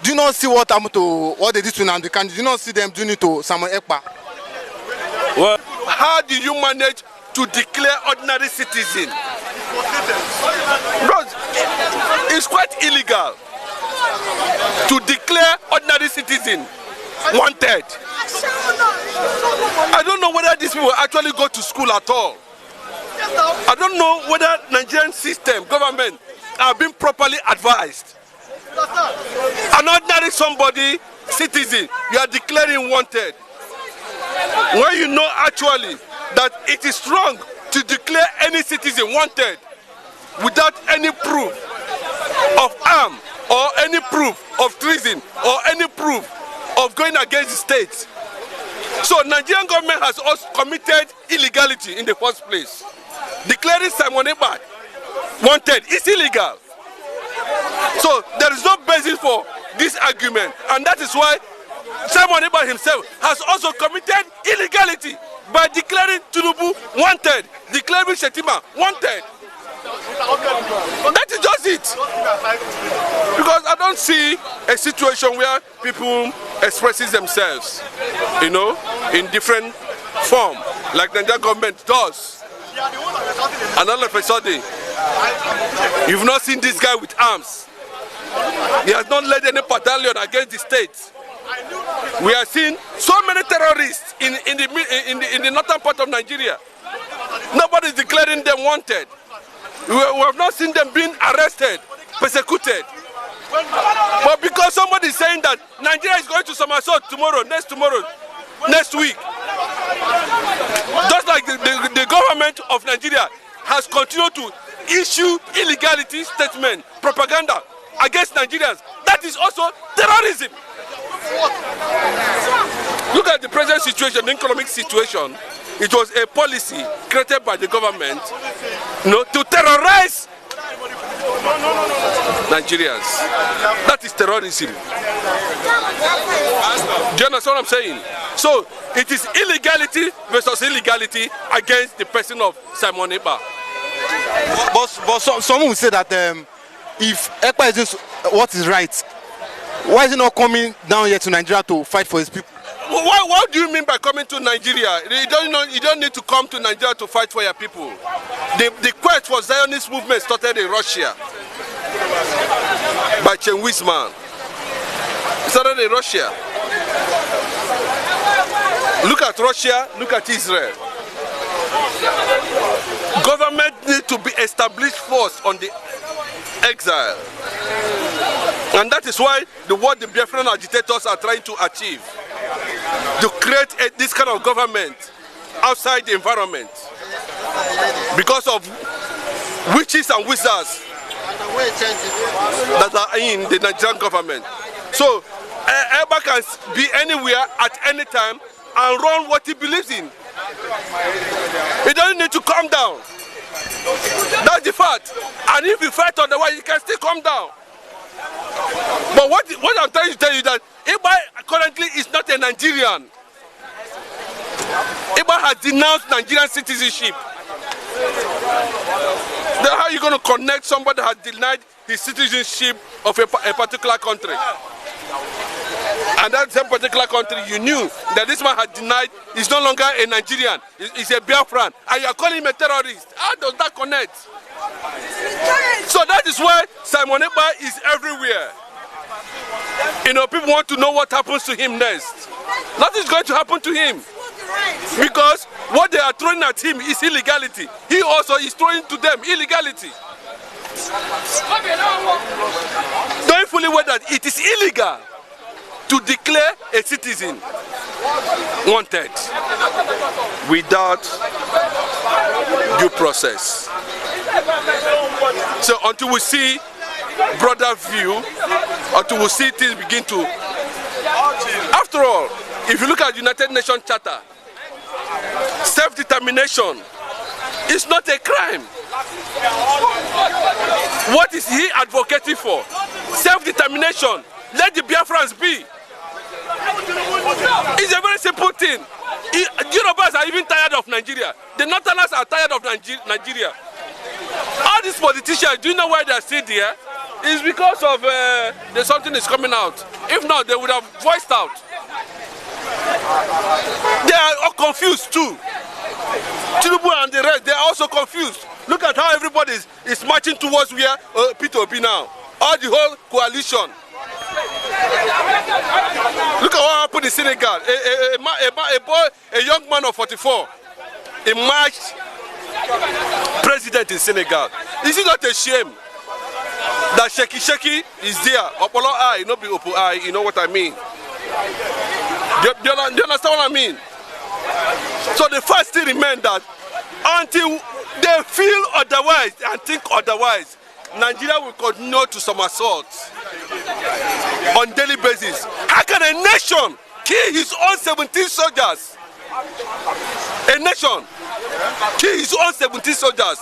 Do you not see what happened to what they did to Nmadi? Do you not see them doing it to Samuel Ekpa? Well, how did you manage to declare ordinary citizen? Bro, it's quite illegal to declare ordinary citizen wanted. I don't know whether these people actually go to school at all. I don't know whether Nigerian system, government, are being properly advised. An ordinary somebody, citizen, you are declaring wanted. When you know actually that it is wrong to declare any citizen wanted without any proof of harm or any proof of treason or any proof of going against the state. So Nigerian government has also committed illegality in the first place. Declaring Simon Ekpa wanted is illegal. So there is no basis for this argument, and that is why Simon Ekpa himself has also committed illegality by declaring Tinubu wanted, declaring Shettima wanted. That is just it. Because I don't see a situation where people expresses themselves, you know, in different form, like the Nigerian government does. And all of a sudden, you've not seen this guy with arms. He has not led any battalion against the state. We are seeing so many terrorists in the northern part of Nigeria. Nobody is declaring them wanted. We have not seen them being arrested, persecuted. But because somebody is saying that Nigeria is going to somersault tomorrow, next week, just like the government of Nigeria has continued to issue illegality statement, propaganda against Nigerians, that is also terrorism. Look at the present situation, the economic situation. It was a policy created by the government, you know, to terrorize Nigerians. That is terrorism. Do you understand what I'm saying? So it is illegality versus illegality against the person of Simon Ekpa. But someone will say that if Ekpa is doing what is right, why is he not coming down here to Nigeria to fight for his people? What do you mean by coming to Nigeria? You don't need to come to Nigeria to fight for your people. The quest for Zionist movement started in Russia by Chen Wisman. It started in Russia. Look at Russia, look at Israel. Government needs to be established first on the exile. And that is why what the Biafran agitators are trying to achieve. To create this kind of government outside the environment. Because of witches and wizards that are in the Nigerian government. So Ekpa can be anywhere at any time and run what he believes in. He doesn't need to calm down. That's the fact. And if you fight otherwise, you can still calm down. But what I'm trying to tell you that Ekpa currently is not a Nigerian. Ekpa has denounced Nigerian citizenship. Then how are you going to connect somebody that has denied the citizenship of a particular country? And that same particular country, you knew that this man had denied he's no longer a Nigerian, he's a Biafran, and you are calling him a terrorist. How does that connect? So that is why Simon Ekpa is everywhere. You know, people want to know what happens to him next. Nothing is going to happen to him. Because what they are throwing at him is illegality. He also is throwing to them illegality. Knowing fully well that it is illegal to declare a citizen wanted without due process. So until we see broader view, until we see things begin to... After all, if you look at the United Nations Charter, self-determination is not a crime. What is he advocating for? Self-determination. Let the Biafrans be. It's a very simple thing. Yorubas are even tired of Nigeria. The Northerners are tired of Nigeria. All these politicians, do you know why they are still there? It's because of the something is coming out. If not, they would have voiced out. They are all confused too. Tinubu and the rest, they are also confused. Look at how everybody is marching towards where P2P now. All the whole coalition. Look at what happened in Senegal. A young man of 44 emerged president in Senegal. Is it not a shame that Sheki is there? Opolo eye, not be Opo eye, you know what I mean? Do you understand what I mean? So the fact still remains that until they feel otherwise and think otherwise, Nigeria will continue to somersault on daily basis. How can a nation kill his own 17 soldiers? A nation kill his own 17 soldiers.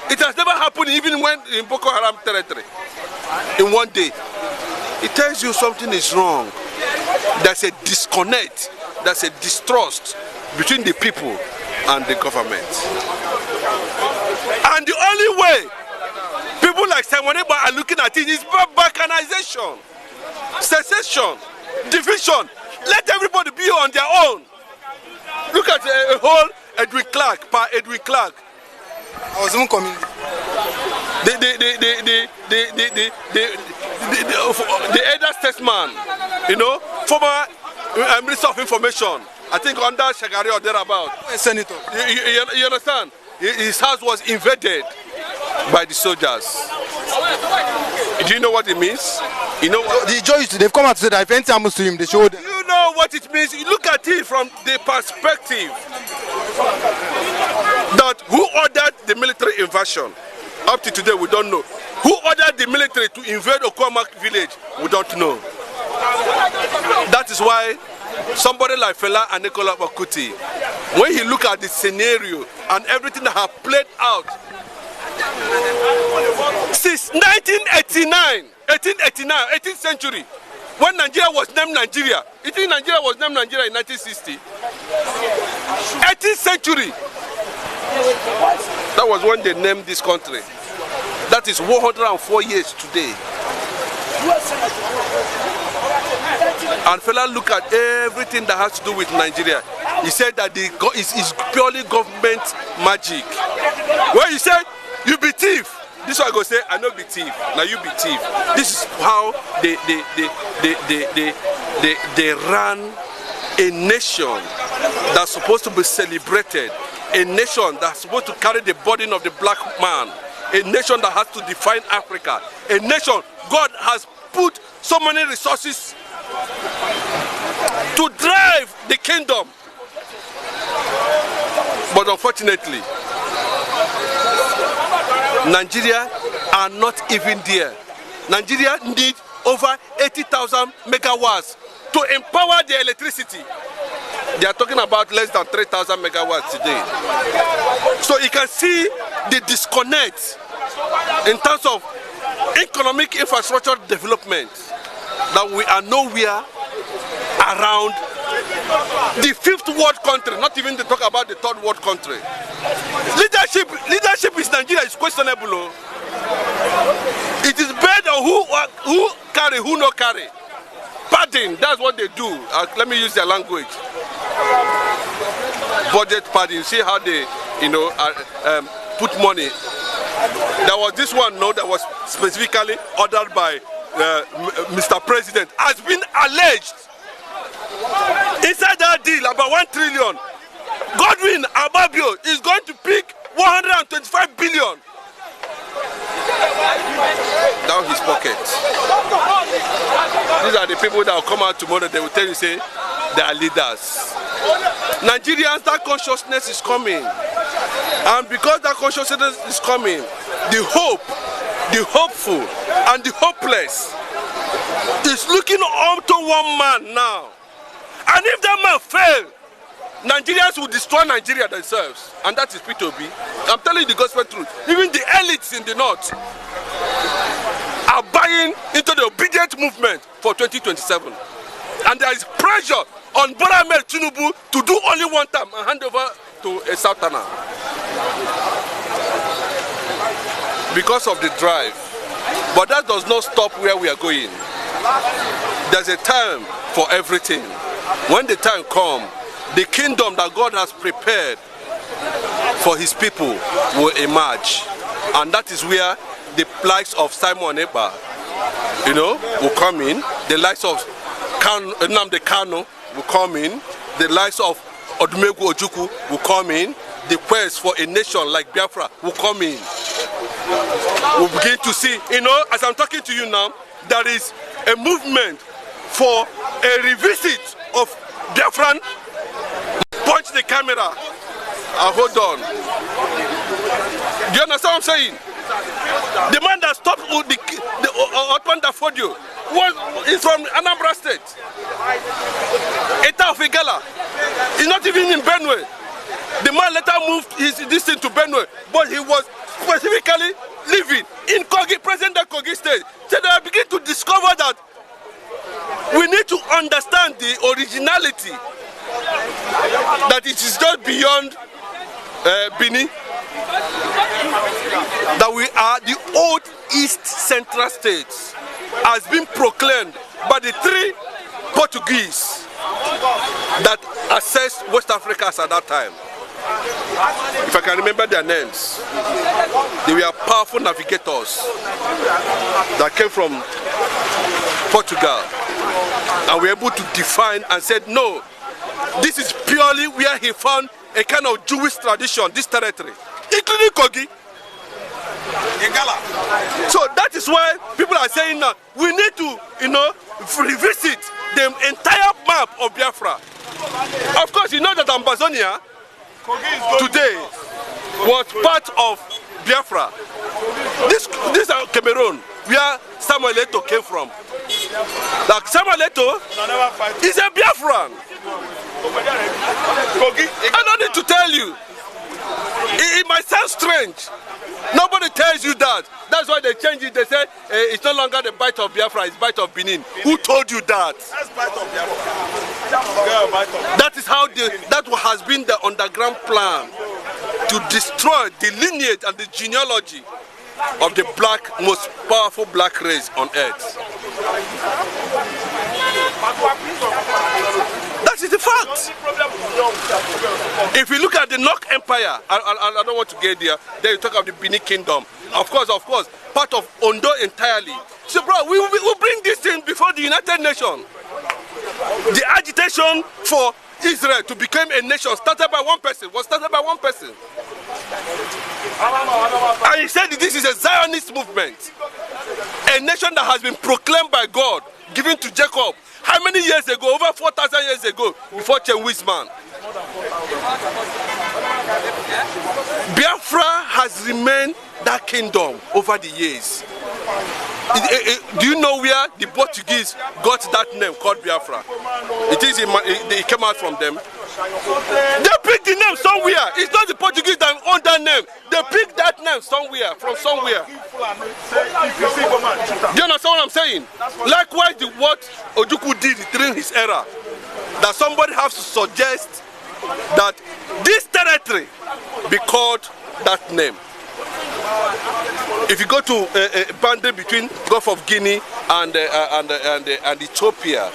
It has never happened even when in Boko Haram territory. In one day. It tells you something is wrong. There's a disconnect, there's a distrust between the people and the government. And the only way people like Simon Ekpa are looking at it is balkanization, secession, division. Let everybody be on their own. Look at a whole Edwin Clark, I was even coming. The elder statesman, you know, former Minister of Information, I think under Shagari or thereabout. Senator. You understand? His house was invaded by the soldiers. Do you know what it means? You know what? The judge, they've come out to say that if anything happens to him, they show them. You know what it means? You look at it from the perspective that who ordered the military invasion? Up to today, we don't know. Who ordered the military to invade Okuamak village? We don't know. That is why somebody like Fela and Nicola Bakuti, when he look at the scenario and everything that has played out since 1889, 18th century, when Nigeria was named Nigeria. You think Nigeria was named Nigeria in 1960? 18th century. That was when they named this country. That is 104 years today. And fella look at everything that has to do with Nigeria. He said that it's purely government magic. When he said, you be thief. This one I go say, I know be thief. Now you be thief. This is how they ran a nation that's supposed to be celebrated. A nation that's supposed to carry the burden of the black man. A nation that has to define Africa. A nation God has put so many resources to drive the kingdom. But unfortunately, Nigeria are not even there. Nigeria need over 80,000 megawatts to empower the electricity. They are talking about less than 3,000 megawatts today. So you can see the disconnect in terms of economic infrastructure development, that we are nowhere around the fifth world country, not even to talk about the third world country. Leadership in Nigeria is questionable. It is based on who carry, who not carry. Padding, that's what they do. Let me use their language. Budget padding. See how they, put money. There was this one that was specifically ordered by Mr. President, has been alleged. Inside that deal, about 1 trillion. Godwin Ababio is going to pick 125 billion down his pocket. These are the people that will come out tomorrow. They will tell you, say, they are leaders. Nigerians, that consciousness is coming. And because that consciousness is coming, the hope, the hopeful, and the hopeless is looking up to one man now. And if that man fails, Nigerians will destroy Nigeria themselves. And that is P2P. I'm telling you the gospel truth. Even the elites in the north are buying into the obedient movement for 2027. And there is pressure on Bola Ahmed Tinubu to do only one term and hand over to a Southerner. Because of the drive But that does not stop where we are going. There's a time for everything. When the time comes, the kingdom that God has prepared for his people will emerge. And that is where the likes of Simon Ekpa, will come in. The likes of Nmadi Kanu will come in. The likes of Odumegwu Ojukwu will come in. The quest for a nation like Biafra will come in. We'll begin to see, as I'm talking to you now, there is a movement for a revisit of Biafran. Punch the camera. Hold on. Do you understand what I'm saying? The man that stopped the Otman Dafodio is from Anambra State. Eto'O. He's not even in Benue. The man later moved this thing to Benue, but he was specifically living in Kogi, present-day Kogi State. So they begin to discover that we need to understand the originality, that it is just beyond Bini, that we are the old East Central States, has been proclaimed by the 3 Portuguese that accessed West Africa at that time. If I can remember their names, they were powerful navigators that came from Portugal and were able to define and said, no, this is purely where he found a kind of Jewish tradition, this territory, including Kogi. So that is why people are saying now we need to, revisit the entire map of Biafra. Of course, you know that Ambazonia today was part of Biafra. This is Cameroon, where Samuel Eto'O came from. Like Samuel Eto'O is a Biafran. I don't need to tell you. It might sound strange. Nobody tells you that. That's why they change it. They say it's no longer the bite of Biafra, it's bite of Benin. Who told you that? That's bite of Biafra. That is how that has been the underground plan to destroy the lineage and the genealogy of the most powerful black race on earth. That is the fact. If you look at the Nok Empire, I don't want to get there, then you talk of the Bini Kingdom. Of course, part of Ondo entirely. So bro, we will bring this thing before the United Nations. The agitation for Israel to become a nation started by one person, And he said that this is a Zionist movement. A nation that has been proclaimed by God, given to Jacob. How many years ago? Over 4,000 years ago, before Chenwisman. Biafra has remained that kingdom over the years. Do you know where the Portuguese got that name called Biafra? It came out from them. They picked the name somewhere. It's not the Portuguese that own that name. They picked that name from somewhere. Do you understand what I'm saying? Likewise, what Ojukwu did during his era, that somebody has to suggest that this territory be called that name. If you go to a boundary between Gulf of Guinea and Ethiopia,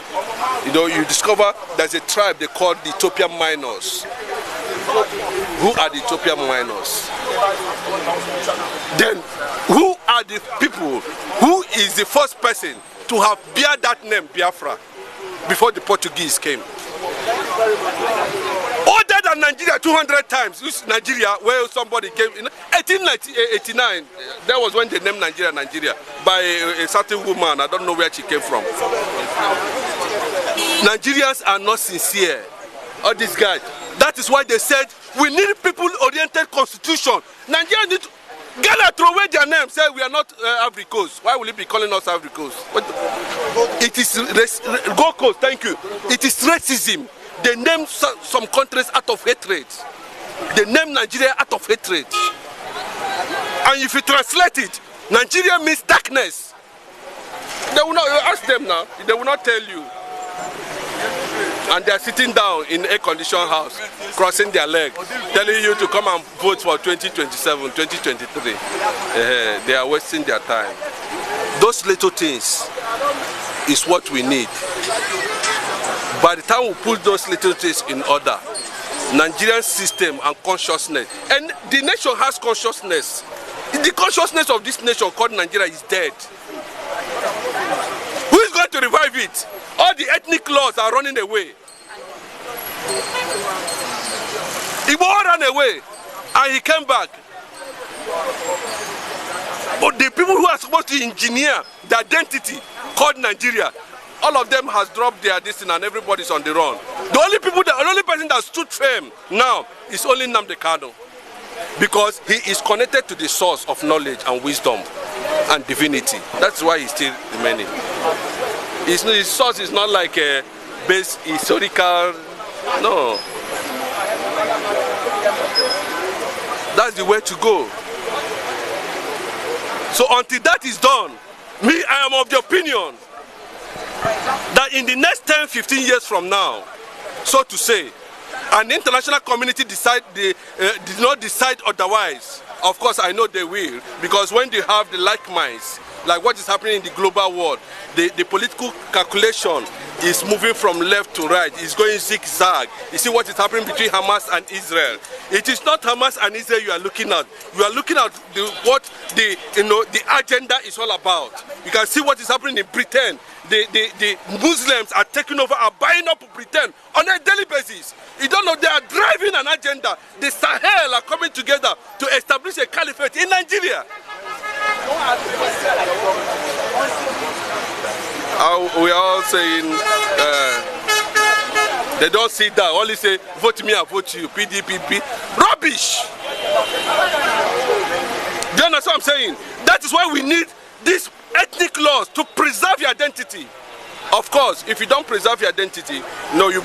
you discover there's a tribe they call the Ethiopian miners. Who are the Ethiopian miners? Then, who are the people? Who is the first person to have bear that name, Biafra, before the Portuguese came? Older than Nigeria 200 times. This is Nigeria, where somebody came in 1889. That was when they named Nigeria by a certain woman. I don't know where she came from. Nigerians are not sincere. All these guys. That is why they said we need people-oriented constitution. Nigerians need to Ghana throw away their name, say we are not Ivory Coast. Why will he be calling us Ivory Coast? It is Gold Coast, thank you. It is racism. They name some countries out of hatred. They name Nigeria out of hatred. And if you translate it, Nigeria means darkness. They will not, ask them now, they will not tell you. And they are sitting down in air-conditioned house, crossing their legs, telling you to come and vote for 2027, 2023. They are wasting their time. Those little things is what we need. By the time we put those little things in order, Nigerian system and consciousness, and the nation has consciousness. The consciousness of this nation called Nigeria is dead. Who is going to revive it? All the ethnic laws are running away. Igbo ran away and he came back. But the people who are supposed to engineer the identity called Nigeria, all of them has dropped their destiny and everybody's on the run. The only person that stood firm now is only Nnamdi Kanu, because he is connected to the source of knowledge and wisdom and divinity. That's why he's still remaining. His source is not like a base historical, no. That's the way to go. So until that is done, I am of the opinion that in the next 10-15 years from now, so to say, and the international community did not decide otherwise. Of course, I know they will, because when they have the like minds, like what is happening in the global world, the political calculation is moving from left to right. It's going zigzag. You see what is happening between Hamas and Israel. It is not Hamas and Israel you are looking at. You are looking at what the agenda is all about. You can see what is happening in Britain. The Muslims are taking over, are buying up Britain on a daily basis. You don't know, they are driving an agenda. The Sahel are coming together to establish a caliphate in Nigeria. We are all saying they don't see that. Only say vote me, I vote you. PDP. Rubbish. Do you understand what I'm saying? That is why we need these ethnic laws to preserve your identity. Of course, if you don't preserve your identity, no, you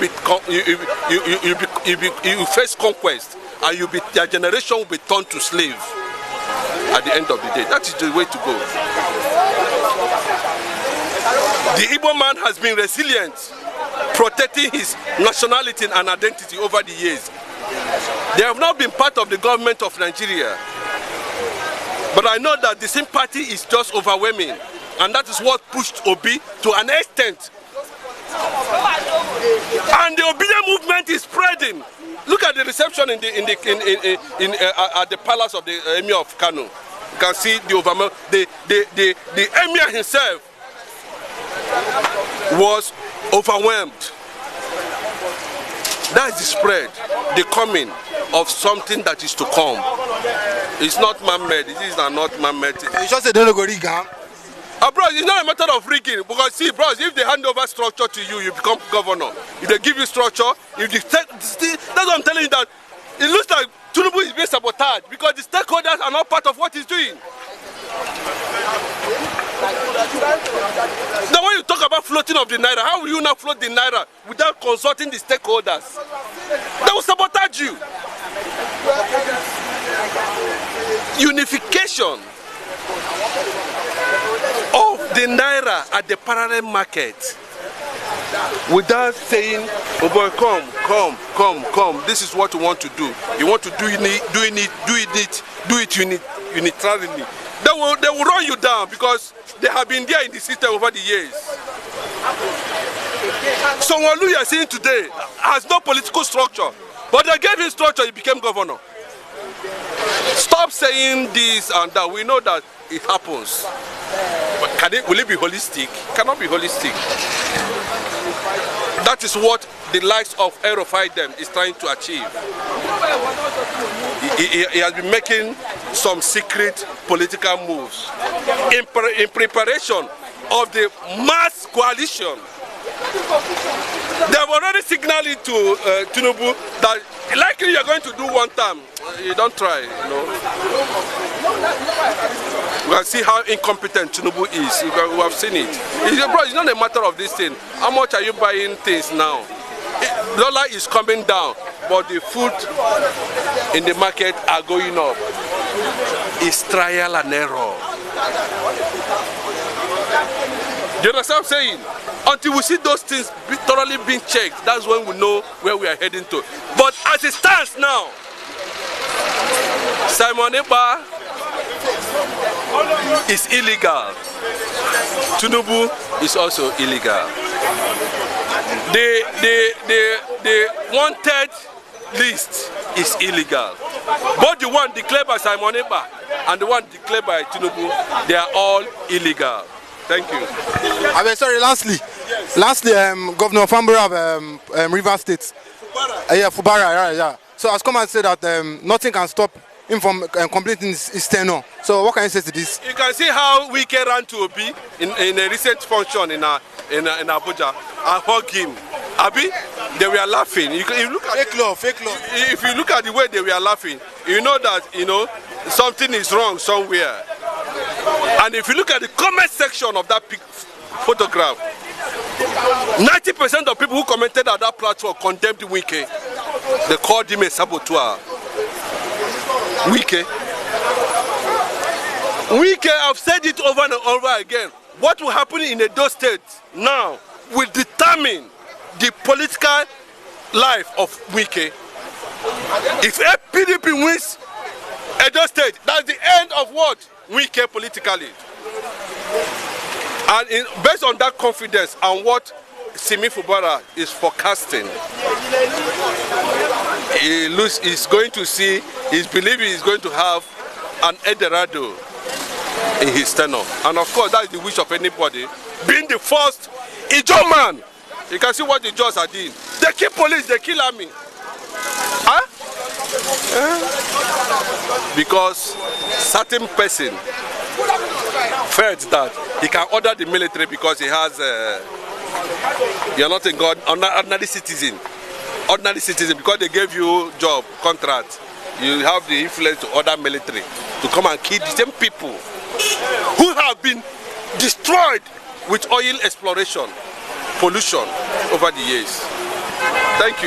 face conquest, and your generation will be turned to slave at the end of the day. That is the way to go. The Igbo man has been resilient, protecting his nationality and identity over the years. They have not been part of the government of Nigeria. But I know that the sympathy is just overwhelming, and that is what pushed Obi to an extent. And the Obidian movement is spreading. Look at the reception at the palace of the Emir of Kanu. You can see the Emir himself was overwhelmed. That is the spread, the coming of something that is to come. It's not man-made. It is not man-made. It's just a don't go rig. Bro, it's not a matter of rigging, because see, bros, if they hand over structure to you, you become governor. If they give you structure, that's what I'm telling you, that it looks like Tinubu is being sabotaged because the stakeholders are not part of what he's doing. Now when you talk about floating of the Naira, how will you not float the Naira without consulting the stakeholders? They will sabotage you. Unification of the Naira at the parallel market without saying, oh boy, come, this is what you want to do. You want to do it unilaterally. They will run you down because they have been there in the system over the years. So what you are seeing today has no political structure, but they gave him structure, he became governor. Stop saying this and that. We know that it happens. But will it be holistic? It cannot be holistic. That is what the likes of Aerofightem is trying to achieve. He has been making some secret political moves in preparation of the mass coalition. They have already signaled it to Tinubu that likely you are going to do one term. You don't try, you know. We can see how incompetent Tinubu is. We have seen it. It's not a matter of this thing. How much are you buying things now? Dollar is coming down, but the food in the market are going up. It's trial and error. Do you understand what I'm saying? Until we see those things thoroughly being checked, that's when we know where we are heading to. But as it stands now, Simon Ekpa is illegal. Tinubu is also illegal. The wanted list is illegal. Both the one declared by Simon Ekpa and the one declared by Tinubu, they are all illegal. Thank you. Sorry, lastly, Governor Fambara of Rivers State. Fubara, yeah. So has come and said that nothing can stop him from completing his tenure. So what can you say to this? You can see how Wike ran to Obi in a recent function in Abuja and hug him. Abi, they were laughing. You look at fake love. If you look at the way they were laughing, you know that something is wrong somewhere. And if you look at the comment section of that photograph, 90% of people who commented at that platform condemned Wike. They called him a saboteur. Wike, I've said it over and over again. What will happen in Edo State now will determine the political life of Wike. If a PDP wins Edo State, that's the end of what? Wike politically. And based on that confidence and what Simi Fubara is forecasting, he's going to see, he's believing he's going to have an Eldorado in his tenure. And of course, that is the wish of anybody. Being the first Ijo man, you can see what the Jaws are doing. They kill police, they kill army. Huh? Because certain person felt that he can order the military because he has you're not a god, ordinary citizen. Ordinary citizen, because they gave you job, contract, you have the influence to order military to come and kill the same people who have been destroyed with oil exploration, pollution over the years. Thank you.